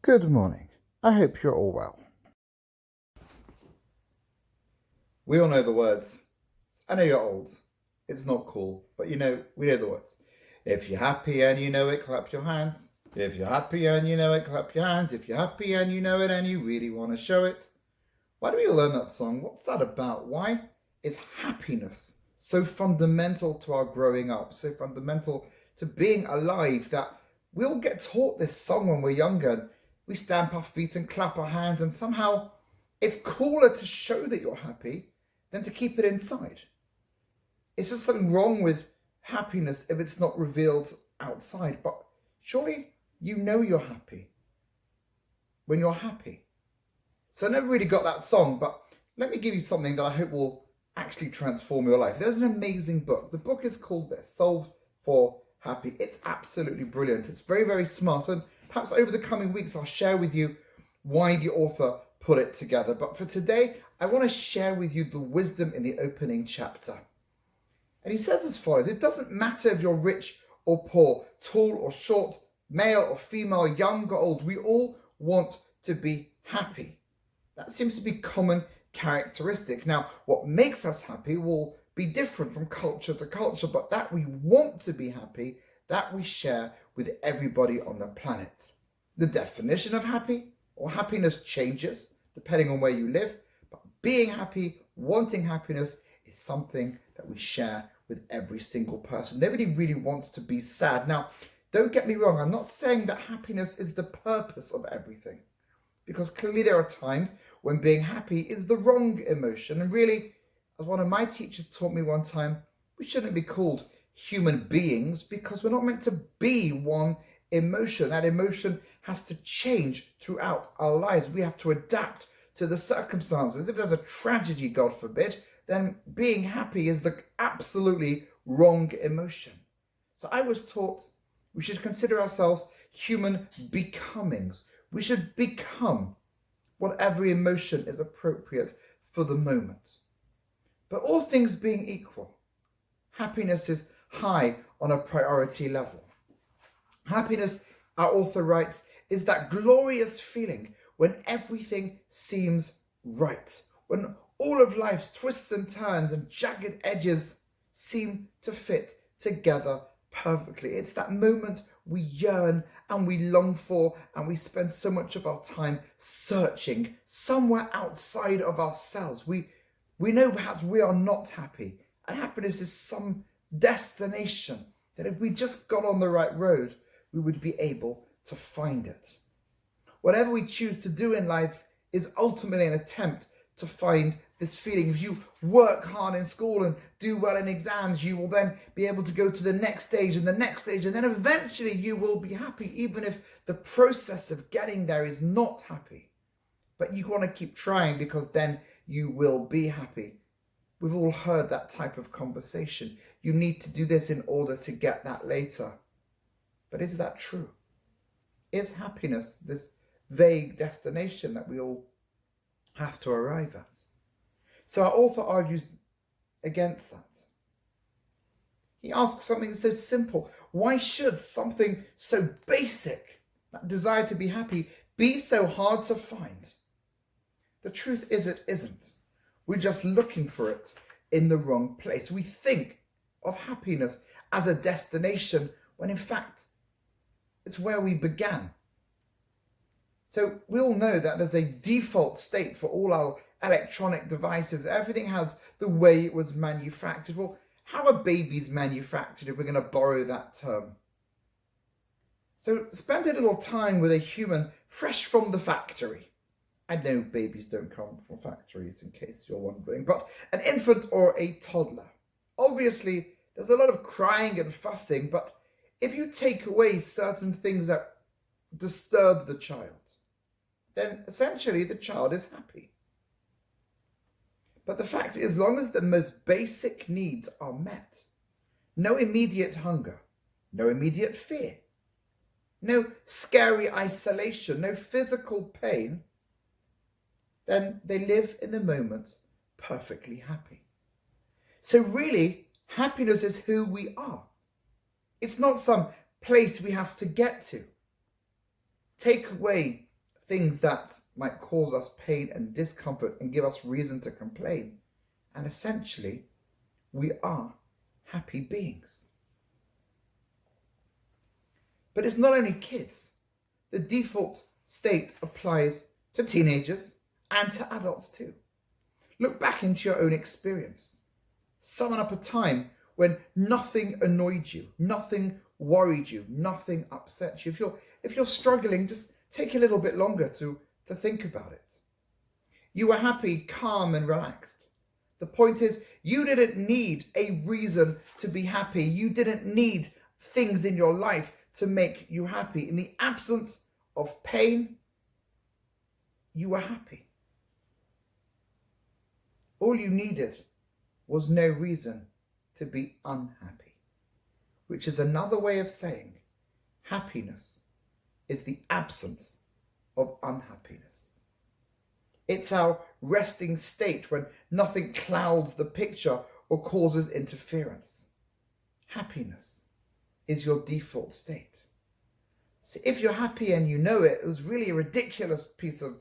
Good morning. I hope you're all well. We all know the words. I know you're old. It's not cool, but we know the words. If you're happy and you know it, clap your hands. If you're happy and you know it, clap your hands. If you're happy and you know it and you really want to show it. Why do we learn that song? What's that about? Why is happiness so fundamental to our growing up, so fundamental to being alive that we all get taught this song when we're younger and we stamp our feet and clap our hands, and somehow it's cooler to show that you're happy than to keep it inside. Is there something wrong with happiness if it's not revealed outside? But surely you know you're happy when you're happy. So I never really got that song, but let me give you something that I hope will actually transform your life. There's an amazing book. The book is called this, Solve for Happy. It's absolutely brilliant. It's very, very smart. And perhaps over the coming weeks, I'll share with you why the author put it together. But for today, I want to share with you the wisdom in the opening chapter. And he says as follows: it doesn't matter if you're rich or poor, tall or short, male or female, young or old. We all want to be happy. That seems to be common characteristic. Now, what makes us happy will be different from culture to culture, but that we want to be happy, that we share with everybody on the planet. The definition of happy or happiness changes depending on where you live, but being happy, wanting happiness is something that we share with every single person. Nobody really wants to be sad. Now, don't get me wrong, I'm not saying that happiness is the purpose of everything, because clearly there are times when being happy is the wrong emotion. And really, as one of my teachers taught me one time, we shouldn't be called human beings because we're not meant to be one emotion. That emotion has to change throughout our lives. We have to adapt to the circumstances. If there's a tragedy, God forbid, then being happy is the absolutely wrong emotion. So I was taught we should consider ourselves human becomings. We should become whatever emotion is appropriate for the moment. But all things being equal, happiness is high on a priority level. Happiness, our author writes, is that glorious feeling when everything seems right, when all of life's twists and turns and jagged edges seem to fit together perfectly. It's that moment we yearn and we long for, and we spend so much of our time searching somewhere outside of ourselves. We know perhaps we are not happy, and happiness is some destination that if we just got on the right road, we would be able to find it. Whatever we choose to do in life is ultimately an attempt to find this feeling. If you work hard in school and do well in exams, you will then be able to go to the next stage and the next stage, and then eventually you will be happy, even if the process of getting there is not happy. But you want to keep trying because then you will be happy. We've all heard that type of conversation. You need to do this in order to get that later. But is that true? Is happiness this vague destination that we all have to arrive at? So our author argues against that. He asks something so simple. Why should something so basic, that desire to be happy, be so hard to find? The truth is it isn't. We're just looking for it in the wrong place. We think of happiness as a destination when in fact it's where we began. So we all know that there's a default state for all our electronic devices. Everything has the way it was manufactured. Well, how are babies manufactured, if we're going to borrow that term? So spend a little time with a human fresh from the factory. I know babies don't come from factories, in case you're wondering, but an infant or a toddler. Obviously, there's a lot of crying and fussing, but if you take away certain things that disturb the child, then essentially the child is happy. But the fact is, as long as the most basic needs are met, no immediate hunger, no immediate fear, no scary isolation, no physical pain, then they live in the moment perfectly happy. So really, happiness is who we are. It's not some place we have to get to. Take away things that might cause us pain and discomfort and give us reason to complain. And essentially, we are happy beings. But it's not only kids. The default state applies to teenagers and to adults too. Look back into your own experience. Summon up a time when nothing annoyed you, nothing worried you, nothing upset you. If you're struggling, just take a little bit longer to think about it. You were happy, calm, and relaxed. The point is, you didn't need a reason to be happy. You didn't need things in your life to make you happy. In the absence of pain, you were happy. All you needed was no reason to be unhappy, which is another way of saying happiness is the absence of unhappiness. It's our resting state when nothing clouds the picture or causes interference. Happiness is your default state. So if you're happy and you know it, it was really a ridiculous piece of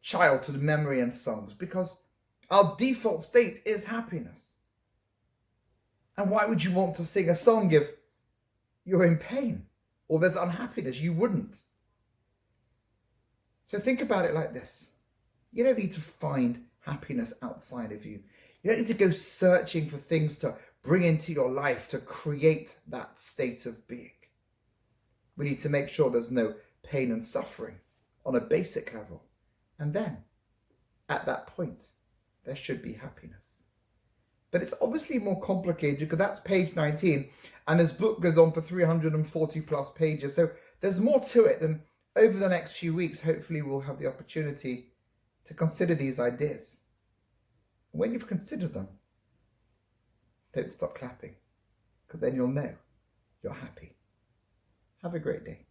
childhood memory and songs, because our default state is happiness. And why would you want to sing a song if you're in pain or there's unhappiness? You wouldn't. So think about it like this. You don't need to find happiness outside of you. You don't need to go searching for things to bring into your life to create that state of being. We need to make sure there's no pain and suffering on a basic level. And then, at that point, there should be happiness. But it's obviously more complicated because that's page 19 and this book goes on for 340 plus pages. So there's more to it, and over the next few weeks, hopefully we'll have the opportunity to consider these ideas. When you've considered them, don't stop clapping, because then you'll know you're happy. Have a great day.